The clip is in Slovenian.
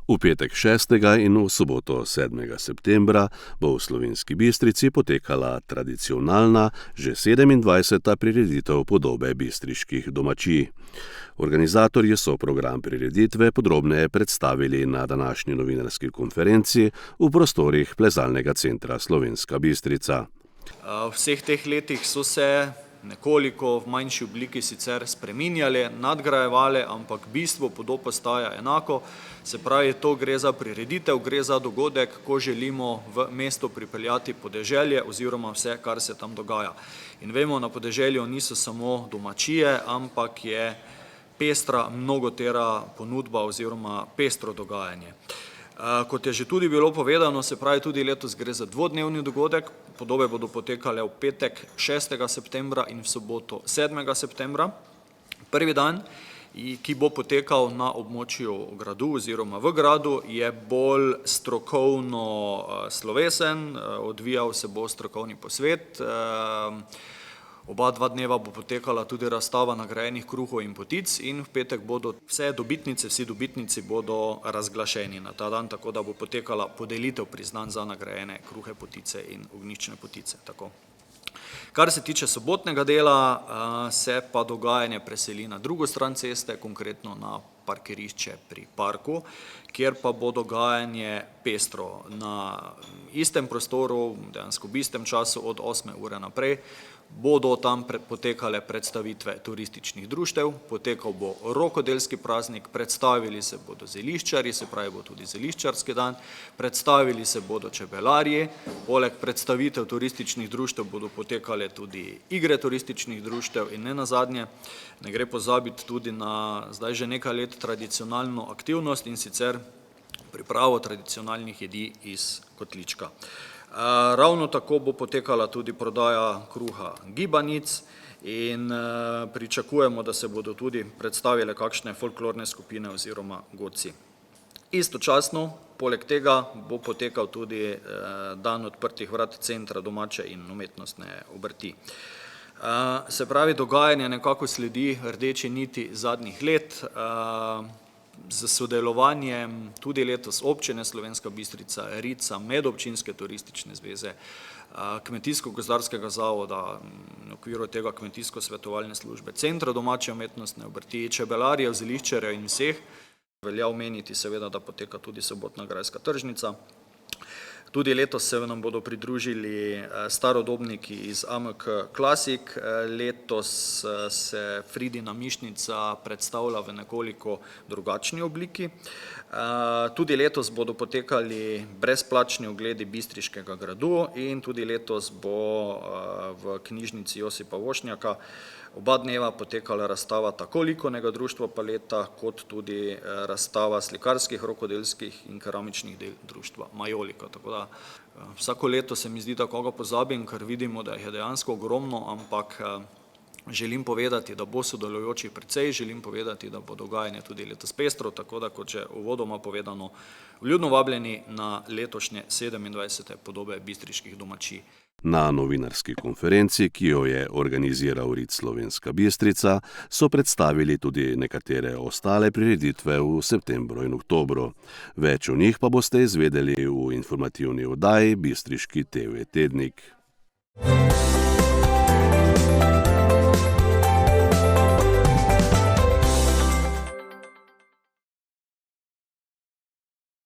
V petek 6. in v soboto 7. septembra bo v Slovenski Bistrici potekala tradicionalna, že 27. prireditev podobe bistriških domačij. Organizatorji so program prireditve podrobneje predstavili na današnji novinarski konferenci v prostorih Plezalnega centra Slovenska Bistrica. V vseh teh letih so se nekoliko v manjši obliki sicer spreminjali, nadgrajevali, ampak bistvo podob ostaja enako. Se pravi, to gre za prireditev, gre za dogodek, ko želimo v mesto pripeljati podeželje oziroma vse, kar se tam dogaja. In vemo, na podeželju niso samo domačije, ampak je pestra, mnogotera ponudba oziroma pestro dogajanje. Kot je že tudi bilo povedano, se pravi, tudi letos gre za dvodnevni dogodek. Podobe bodo potekale v petek 6. septembra in v soboto 7. septembra. Prvi dan, ki bo potekal na območju gradu oziroma v gradu, je bolj strokovno slovesen, odvijal se bo strokovni posvet. Oba dva dneva bo potekala tudi razstava nagrajenih kruhov in potic in v petek bodo vsi dobitnici bodo razglašeni na ta dan, tako da bo potekala podelitev priznanj za nagrajene kruhe, potice in ognjične potice. Tako. Kar se tiče sobotnega dela, se pa dogajanje preseli na drugo stran ceste, konkretno na parkirišče pri parku, kjer pa bo dogajanje pestro na istem prostoru, dejansko v istem času od 8. ure naprej. Bodo tam potekale predstavitve turističnih društev, potekal bo rokodelski praznik, predstavili se bodo zeliščarji, se pravi bo tudi zeliščarski dan, predstavili se bodo čebelarji, poleg predstavitev turističnih društev bodo potekale tudi igre turističnih društev in ne nazadnje, ne gre pozabiti tudi na zdaj že nekaj let tradicionalno aktivnost in sicer pripravo tradicionalnih jedi iz kotlička. Ravno tako bo potekala tudi prodaja kruha gibanic in pričakujemo, da se bodo tudi predstavile kakšne folklorne skupine oziroma godci. Istočasno, poleg tega, bo potekal tudi dan odprtih vrat Centra domače in umetnostne obrti. Se pravi, dogajanje nekako sledi rdeči niti zadnjih let, z sodelovanjem tudi letos občine Slovenska Bistrica, Rica, Medobčinske turistične zveze, Kmetijsko-gozdarskega zavoda, v okviru tega Kmetijsko-svetovalne službe, Centra domače umetnostne obrti, čebelarjev, zeliščarjev in vseh. Velja omeniti seveda, da poteka tudi sobotna grajska tržnica. Tudi letos se nam bodo pridružili starodobniki iz AMK Klasik. Letos se Fridina mišnica predstavlja v nekoliko drugačni obliki. Tudi letos bodo potekali brezplačni ogledi bistriškega gradu in tudi letos bo v knjižnici Josipa Vošnjaka oba dneva potekala razstava tako likovnega društva Paleta, kot tudi razstava slikarskih, rokodelskih in keramičnih del društva Majolika. Tako da vsako leto se mi zdi, da koga pozabim, ker vidimo, da jih je dejansko ogromno, ampak želim povedati, da bo sodelujočih precej, želim povedati, da bo dogajanje tudi letos pestro, tako da, kot že uvodoma povedano, vljudno vabljeni na letošnje 27. podobe bistriških domačij. Na novinarski konferenci, ki jo je organiziral RIC Slovenska Bistrica, so predstavili tudi nekatere ostale prireditve v septembru in oktobru. Več o njih pa boste izvedeli v informativni oddaji Bistriški TV tednik.